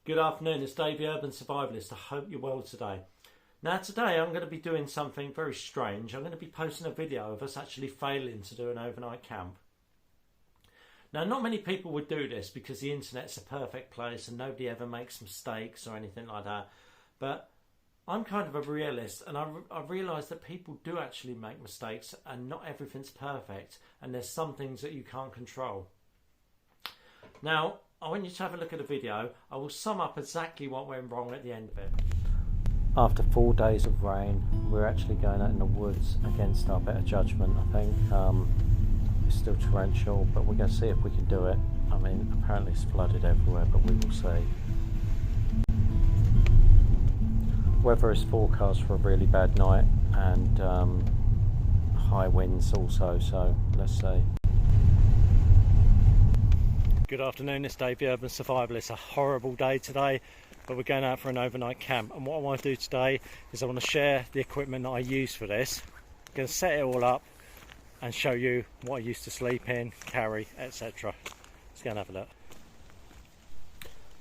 Good afternoon, it's Dave the Urban Survivalist. I hope you're well today. Now today I'm going to be doing something very strange. I'm going to be posting a video of us actually failing to do an overnight camp. Now not many people would do this because the internet's a perfect place and nobody ever makes mistakes or anything like that. But I'm kind of a realist, and I realise that people do actually make mistakes and not everything's perfect, and there's some things that you can't control. Now I want you to have a look at the video. I will sum up exactly what went wrong at the end of it. After 4 days of rain, we're actually going out in the woods against our better judgment, I think. It's still torrential, but we're going to see if we can do it. I mean, apparently it's flooded everywhere, but we will see. Weather is forecast for a really bad night and high winds also, so let's see. Good afternoon, it's Dave the Urban Survivalist. It's a horrible day today, but we're going out for an overnight camp, and what I want to do today is I want to share the equipment that I use for this. I'm going to set it all up and show you what I used to sleep in, carry, etc. Let's go and have a look.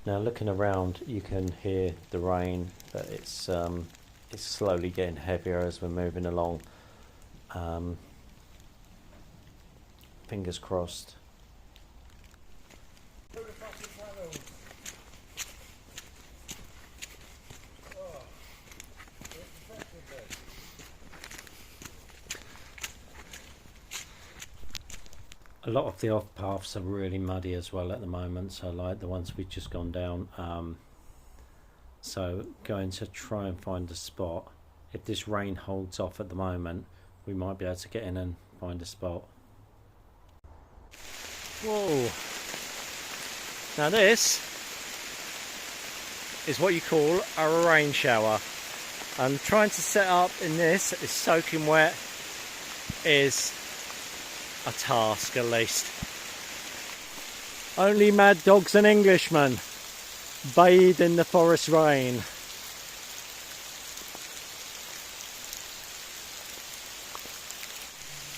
Now looking around you can hear the rain, but it's slowly getting heavier as we're moving along. Fingers crossed. A lot of the off paths are really muddy as well at the moment, so like the ones we've just gone down. So going to try and find a spot. If this rain holds off at the moment, we might be able to get in and find a spot. Whoa! Now this is what you call a rain shower. And trying to set up in this, it's soaking wet, is a task at least. Only mad dogs and Englishmen bathe in the forest rain.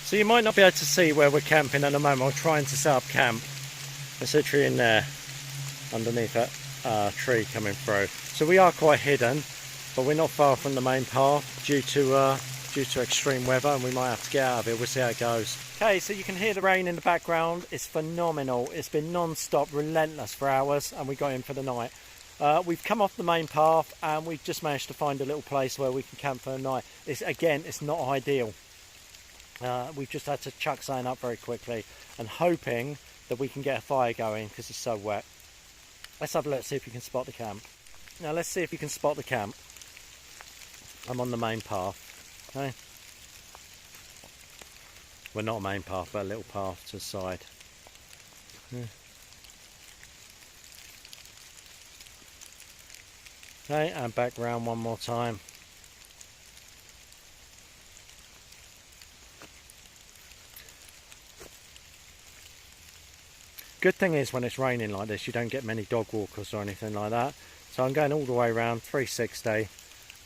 So you might not be able to see where we're camping at the moment. I'm trying to set up camp. It's literally in there underneath that tree coming through. So we are quite hidden, but we're not far from the main path due to extreme weather, and we might have to get out of it. We'll see how it goes. Okay, so you can hear the rain in the background. It's phenomenal. It's been non-stop, relentless for hours, and we got in for the night. We've come off the main path and we've just managed to find a little place where we can camp for the night. It's not ideal. We've just had to chuck something up very quickly and hoping that we can get a fire going because it's so wet. Let's have a look, see if you can spot the camp. Now let's see if you can spot the camp. I'm on the main path. Okay. Well, not a main path, but a little path to the side. Yeah. Okay, and back round one more time. Good thing is when it's raining like this, you don't get many dog walkers or anything like that. So I'm going all the way around 360,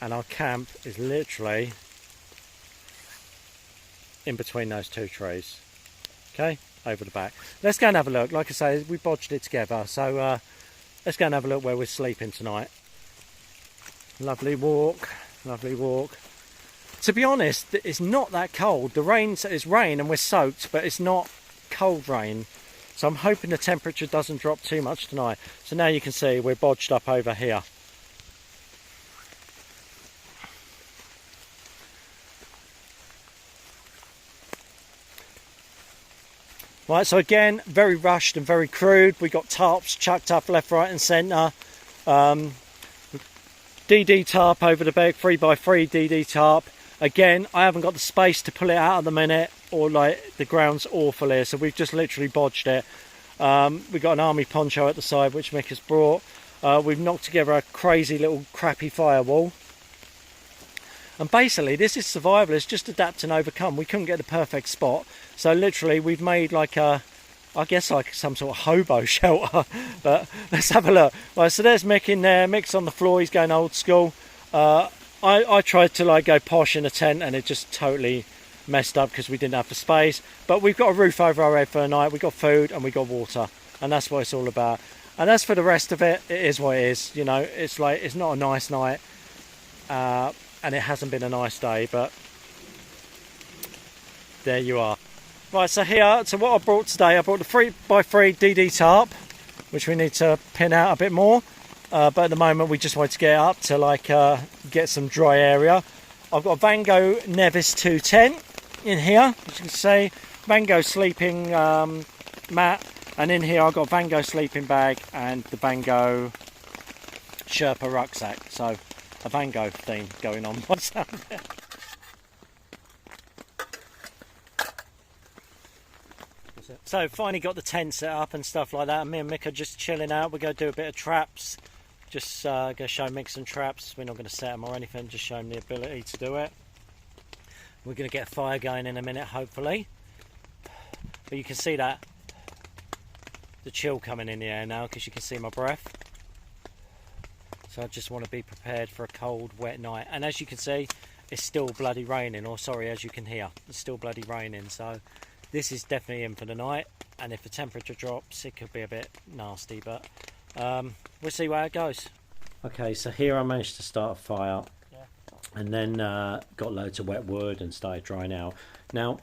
and our camp is literally in between those two trees. Okay, over the back. Let's go and have a look. Like I say, we bodged it together, so let's go and have a look where we're sleeping tonight. Lovely walk, lovely walk. To be honest, it's not that cold. It's rain and we're soaked, but it's not cold rain. So I'm hoping the temperature doesn't drop too much tonight. So now you can see we're bodged up over here. Right, so again, very rushed and very crude. We got tarps chucked up left, right and centre. DD tarp over the bed, 3x3 DD tarp. Again, I haven't got the space to pull it out at the minute, or like the ground's awful here, so we've just literally bodged it. We've got an army poncho at the side which Mick has brought. We've knocked together a crazy little crappy firewall. And basically this is survival, it's just adapt and overcome. We couldn't get the perfect spot, so literally we've made like I guess like some sort of hobo shelter. But let's have a look. Right, so there's Mick in there. Mick's on the floor, he's going old school. I tried to like go posh in a tent and it just totally messed up because we didn't have the space. But we've got a roof over our head for the night, we've got food and we've got water, and that's what it's all about. And as for the rest of it, it is what it is. You know, it's like, it's not a nice night, and it hasn't been a nice day, but there you are. Right, so here, so what I brought today, I brought the 3x3 DD tarp, which we need to pin out a bit more, but at the moment we just want to get it up to like get some dry area. I've got a Van Gogh Nevis 210 in here, as you can see, Van Gogh sleeping mat, and in here I've got a Van Gogh sleeping bag and the Van Gogh Sherpa rucksack. So a Van Gogh theme going on. What's that there? So finally got the tent set up and stuff like that. Me and Mick are just chilling out. We're going to do a bit of traps. Just going to show Mick some traps. We're not going to set them or anything, just show him the ability to do it. We're going to get a fire going in a minute, hopefully. But you can see that the chill coming in the air now, because you can see my breath. So I just want to be prepared for a cold, wet night. And as you can see, it's still bloody raining. Or sorry, as you can hear, it's still bloody raining. So this is definitely in for the night. And if the temperature drops, it could be a bit nasty. But we'll see where it goes. Okay, so here I managed to start a fire. Yeah. And then got loads of wet wood and started drying out. Now,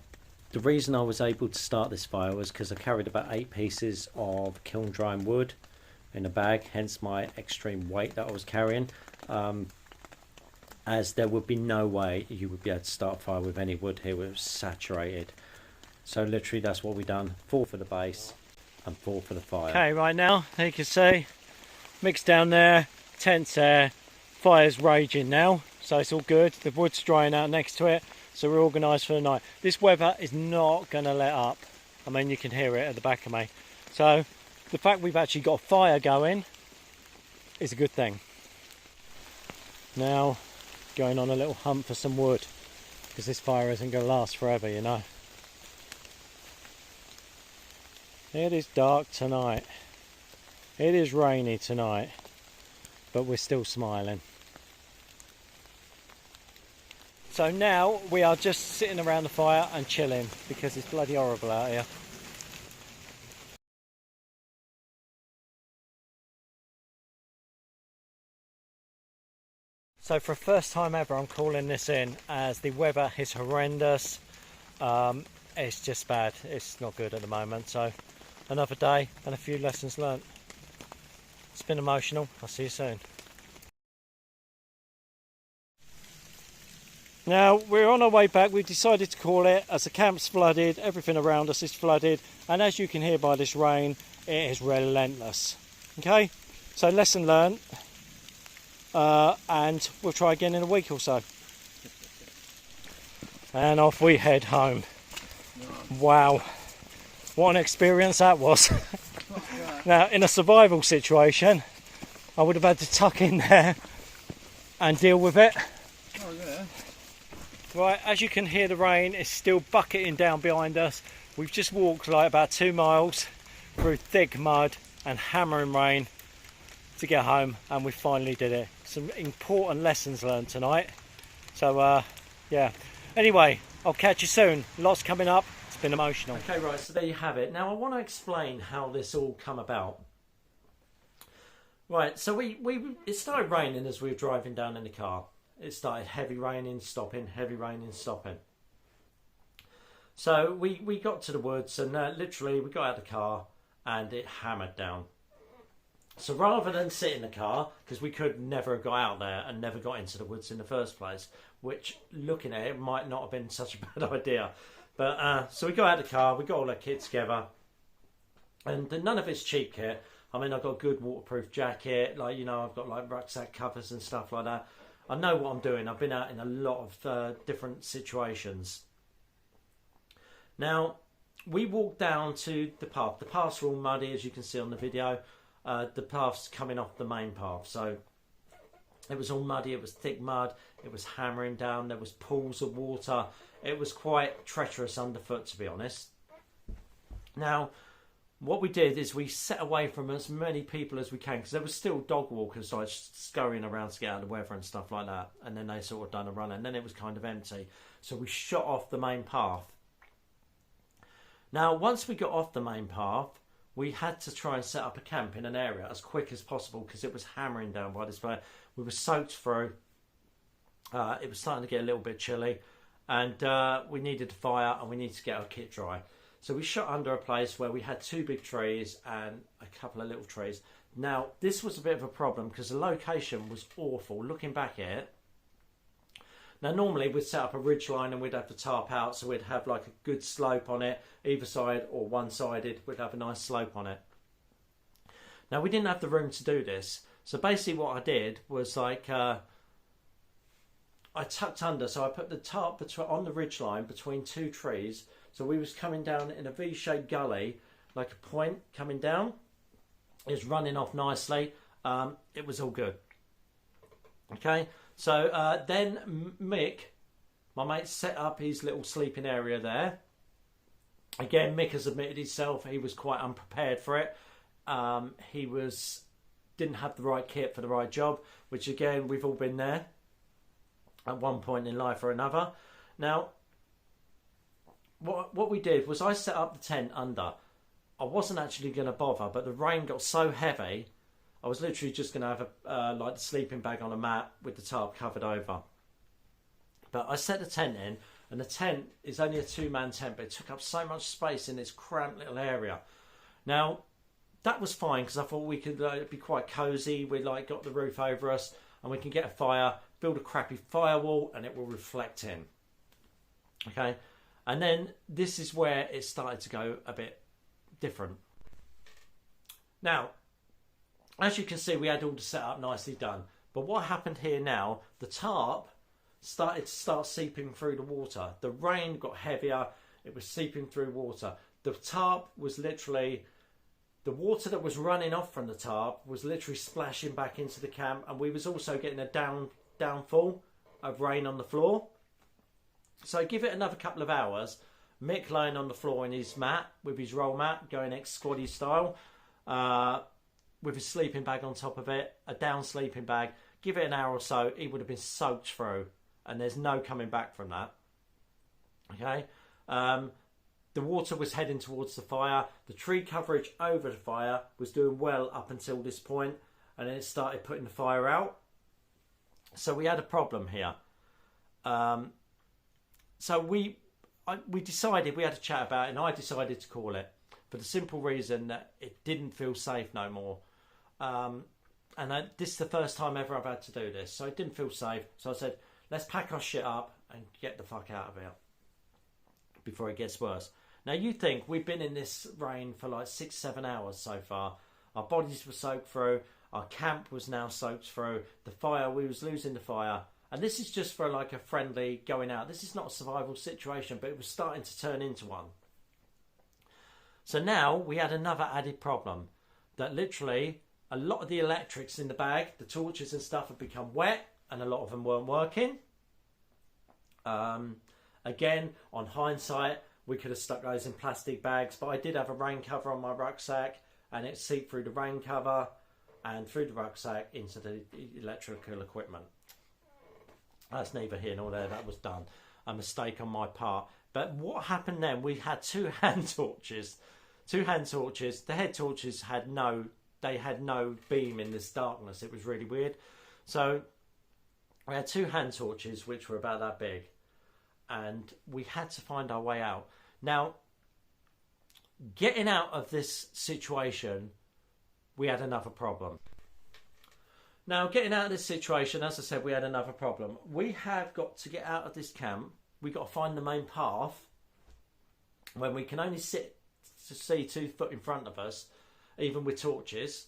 the reason I was able to start this fire was because I carried about 8 pieces of kiln drying wood in a bag, hence my extreme weight that I was carrying, as there would be no way you would be able to start a fire with any wood here. It was saturated. So literally that's what we done, 4 for the base and 4 for the fire. Okay, right now, you can see, Mick's down there, tent's there, fire's raging now, so it's all good. The wood's drying out next to it. So we're organised for the night. This weather is not going to let up. I mean, you can hear it at the back of me. So the fact we've actually got a fire going is a good thing. Now, going on a little hunt for some wood, because this fire isn't going to last forever, you know. It is dark tonight. It is rainy tonight, but we're still smiling. So now we are just sitting around the fire and chilling, because it's bloody horrible out here. So for the first time ever, I'm calling this in, as the weather is horrendous. It's just bad. It's not good at the moment. So another day and a few lessons learnt. It's been emotional. I'll see you soon. Now we're on our way back. We've decided to call it, as the camp's flooded, everything around us is flooded, and as you can hear by this rain, it is relentless. Okay, so lesson learned, and we'll try again in a week or so. And off we head home. Wow, what an experience that was. Now in a survival situation, I would have had to tuck in there and deal with it. Oh, yeah. Right, as you can hear, the rain is still bucketing down behind us. We've just walked like about 2 miles through thick mud and hammering rain to get home, and we finally did it. Some important lessons learned tonight. So yeah, anyway, I'll catch you soon. Lots coming up. It's been emotional. Okay, right, so there you have it. Now I want to explain how this all come about. Right, so it started raining as we were driving down in the car. It started heavy raining, stopping, heavy raining, stopping. So we got to the woods, and literally we got out of the car and it hammered down. So rather than sit in the car, because we could never have got out there and never got into the woods in the first place, which looking at it might not have been such a bad idea. But so we got out of the car, we got all our kit together, and none of it's cheap kit. I mean, I've got a good waterproof jacket, like, you know, I've got like rucksack covers and stuff like that. I know what I'm doing. I've been out in a lot of different situations. Now, we walked down to the path. The paths were all muddy, as you can see on the video. The path's coming off the main path. So it was all muddy. It was thick mud. It was hammering down. There was pools of water. It was quite treacherous underfoot, to be honest. Now, what we did is we set away from as many people as we can, because there was still dog walkers like scurrying around to get out of the weather and stuff like that, and then they sort of done a run, and then it was kind of empty, so we shot off the main path. Now once we got off the main path, we had to try and set up a camp in an area as quick as possible because it was hammering down by this way. We were soaked through. It was starting to get a little bit chilly, and we needed a fire and we needed to get our kit dry. So we shot under a place where we had 2 big trees and a couple of little trees. Now, this was a bit of a problem because the location was awful. Looking back at it, now normally we'd set up a ridge line and we'd have the tarp out, so we'd have like a good slope on it, either side or one-sided. We'd have a nice slope on it. Now, we didn't have the room to do this. So basically what I did was like, I tucked under, so I put the tarp on the ridge line between 2 trees. So we was coming down in a V-shaped gully, like a point coming down. It was running off nicely. It was all good. Okay, so then Mick, my mate, set up his little sleeping area there. Again, Mick has admitted himself he was quite unprepared for it. He didn't have the right kit for the right job, which again, we've all been there at one point in life or another. Now, what we did was I set up the tent under. I wasn't actually going to bother, but the rain got so heavy, I was literally just going to have like the sleeping bag on a mat with the tarp covered over. But I set the tent in, and the tent is only a 2-man tent, but it took up so much space in this cramped little area. Now, that was fine because I thought we could be quite cosy. We got the roof over us, and we can get a fire, build a crappy firewall, and it will reflect in. Okay, and then this is where it started to go a bit different. Now, as you can see, we had all the setup nicely done. But what happened here now, the tarp started to seeping through the water. The rain got heavier. It was seeping through water. The tarp was literally, the water that was running off from the tarp was literally splashing back into the camp. And we was also getting a downfall of rain on the floor. So give it another couple of hours. Mick lying on the floor in his mat, with his roll mat, going ex-squaddy style, with his sleeping bag on top of it, a down sleeping bag. Give it an hour or so, he would have been soaked through, and there's no coming back from that. Okay, the water was heading towards the fire. The tree coverage over the fire was doing well up until this point, and then it started putting the fire out. So we had a problem here. So we decided, we had a chat about it, and I decided to call it, for the simple reason that it didn't feel safe no more. This is the first time ever I've had to do this, so it didn't feel safe. So I said, let's pack our shit up and get the fuck out of here before it gets worse. Now, you think we've been in this rain for like 6-7 hours so far. Our bodies were soaked through. Our camp was now soaked through. The fire, we was losing the fire. And this is just for like a friendly going out. This is not a survival situation, but it was starting to turn into one. So now we had another added problem, that literally a lot of the electrics in the bag, the torches and stuff, have become wet, and a lot of them weren't working. Again, on hindsight, we could have stuck those in plastic bags, but I did have a rain cover on my rucksack, and it seeped through the rain cover and through the rucksack into the electrical equipment. That's neither here nor there. That was done. A mistake on my part. But what happened then? We had 2 hand torches. 2 hand torches. The head torches had no beam in this darkness. It was really weird. So we had 2 hand torches, which were about that big, and we had to find our way out. Now, getting out of this situation, we had another problem. Now, getting out of this situation, as I said, we had another problem. We have got to get out of this camp. We've got to find the main path when we can only see 2 foot in front of us, even with torches.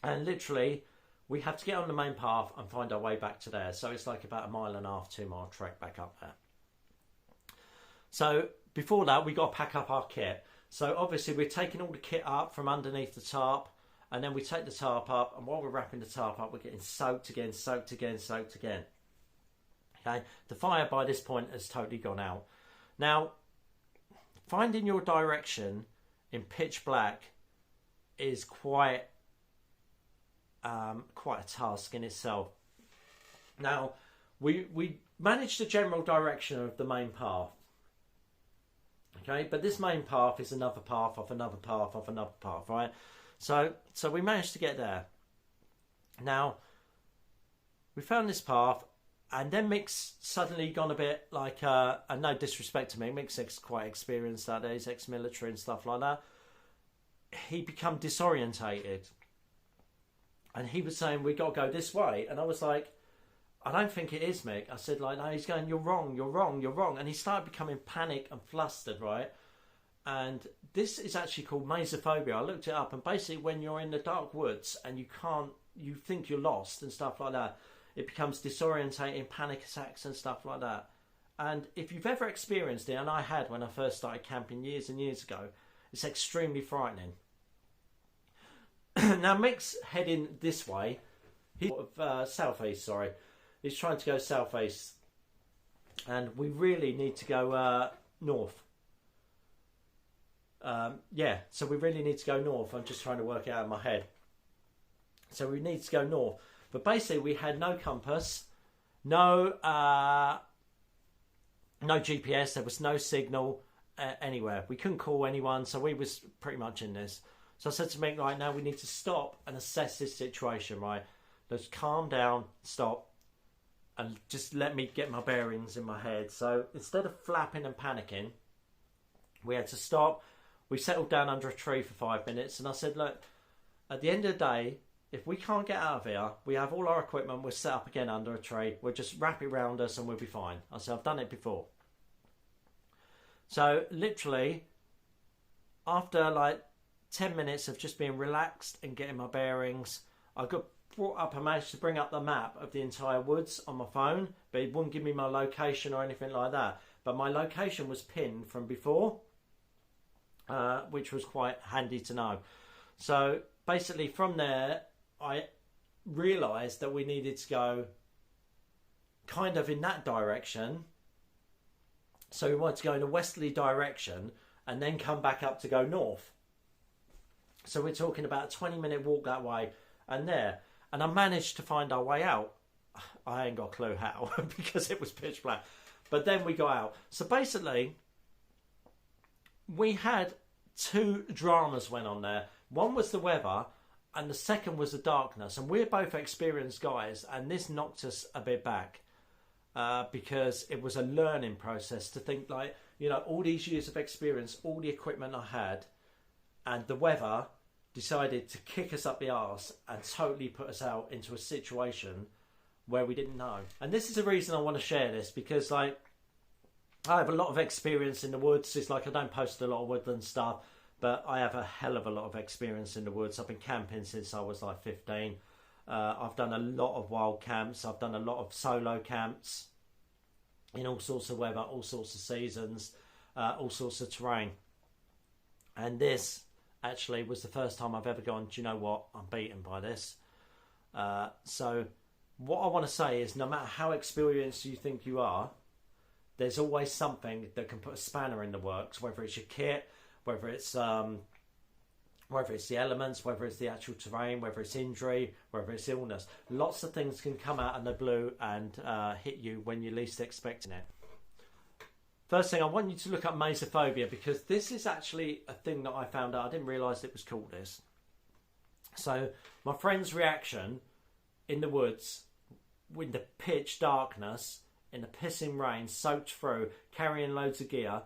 And literally, we have to get on the main path and find our way back to there. So it's like about 1.5 miles, 2 mile trek back up there. So before that, we got to pack up our kit. So obviously, we're taking all the kit up from underneath the tarp. And then we take the tarp up, and while we're wrapping the tarp up, we're getting soaked again, soaked again, soaked again. Okay, the fire by this point has totally gone out. Now, finding your direction in pitch black is quite a task in itself. Now, we managed the general direction of the main path. Okay, but this main path is another path off another path off another path, right? So we managed to get there. Now, we found this path, and then Mick's suddenly gone a bit like, and no disrespect to Mick, Mick's quite experienced at it, he's ex-military and stuff like that. He become disorientated. And he was saying, we got to go this way. And I was like, I don't think it is, Mick. I said, like, no, he's going, you're wrong, you're wrong, you're wrong. And he started becoming panic and flustered, right? And this is actually called Misophobia. I looked it up, and basically when you're in the dark woods and you think you're lost and stuff like that, it becomes disorientating, panic attacks and stuff like that. And if you've ever experienced it, and I had when I first started camping years and years ago, it's extremely frightening. Now Mick's heading this way. He's southeast, sorry. He's trying to go southeast. And we really need to go north. Yeah, so we really need to go north. I'm just trying to work it out in my head. So we need to go north. But basically we had no compass, no GPS, there was no signal anywhere. We couldn't call anyone, so we was pretty much in this. So I said to Mick, right, now we need to stop and assess this situation, right? Let's calm down, stop, and just let me get my bearings in my head. So instead of flapping and panicking, we had to stop. We settled down under a tree for 5 minutes, and I said, look, at the end of the day, if we can't get out of here, we have all our equipment, we're set up again under a tree, we'll just wrap it around us and we'll be fine. I said, I've done it before. So literally, after like 10 minutes of just being relaxed and getting my bearings, I got brought up and managed to bring up the map of the entire woods on my phone, but it wouldn't give me my location or anything like that. But my location was pinned from before, which was quite handy to know. So basically from there, I realised that we needed to go kind of in that direction. So we wanted to go in a westerly direction and then come back up to go north. So we're talking about a 20-minute walk that way and there. And I managed to find our way out. I ain't got a clue how because it was pitch black. But then we got out. So basically, we had two dramas went on there. One was the weather and the second was the darkness. And we're both experienced guys, and this knocked us a bit back because it was a learning process to think like, you know, all these years of experience, all the equipment I had, and the weather decided to kick us up the arse and totally put us out into a situation where we didn't know. And this is the reason I want to share this, because like I have a lot of experience in the woods. It's like I don't post a lot of woodland stuff, but I have a hell of a lot of experience in the woods. I've been camping since I was like 15. I've done a lot of wild camps. I've done a lot of solo camps in all sorts of weather, all sorts of seasons, all sorts of terrain. And this actually was the first time I've ever gone, do you know what, I'm beaten by this. So what I want to say is, no matter how experienced you think you are, there's always something that can put a spanner in the works, whether it's your kit, whether it's the elements, whether it's the actual terrain, whether it's injury, whether it's illness. Lots of things can come out of the blue and hit you when you're least expecting it. First thing, I want you to look up Misophobia, because this is actually a thing that I found out. I didn't realise it was called this. So my friend's reaction in the woods, with the pitch darkness, in the pissing rain, soaked through, carrying loads of gear,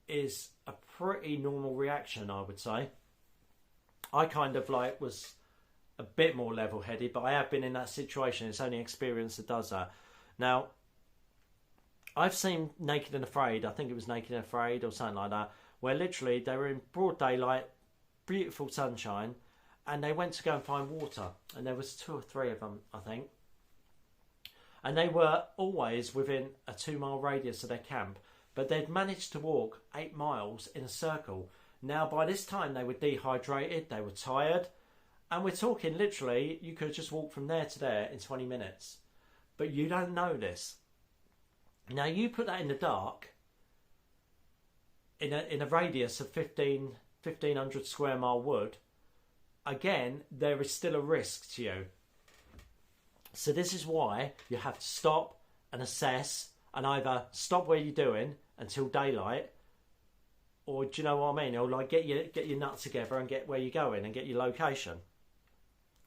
is a pretty normal reaction, I would say. I kind of like was a bit more level-headed, but I have been in that situation. It's only experience that does that. Now, I've seen Naked and Afraid, I think it was Naked and Afraid or something like that, where literally they were in broad daylight, beautiful sunshine, and they went to go and find water. And there was 2 or 3 of them, I think. And they were always within a 2-mile radius of their camp, but they'd managed to walk 8 miles in a circle. Now, by this time, they were dehydrated, they were tired, and we're talking literally, you could just walk from there to there in 20 minutes. But you don't know this. Now, you put that in the dark, in a radius of 1,500 square mile wood, again, there is still a risk to you. So this is why you have to stop and assess, and either stop where you're doing until daylight, or do you know what I mean? Or like get your nuts together and get where you're going and get your location,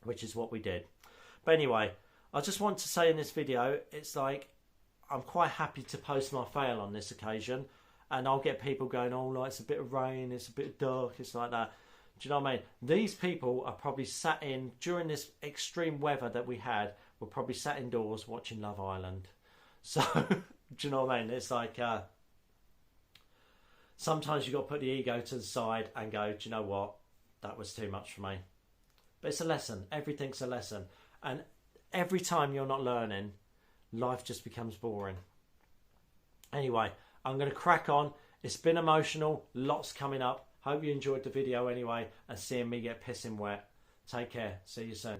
which is what we did. But anyway, I just want to say in this video, it's like I'm quite happy to post my fail on this occasion, and I'll get people going, oh, like it's a bit of rain, it's a bit dark, it's like that. Do you know what I mean? These people are probably sat in, during this extreme weather that we had, were probably sat indoors watching Love Island. So, do you know what I mean? It's like, sometimes you've got to put the ego to the side and go, do you know what? That was too much for me. But it's a lesson. Everything's a lesson. And every time you're not learning, life just becomes boring. Anyway, I'm going to crack on. It's been emotional. Lots coming up. Hope you enjoyed the video anyway, and seeing me get pissing wet. Take care. See you soon.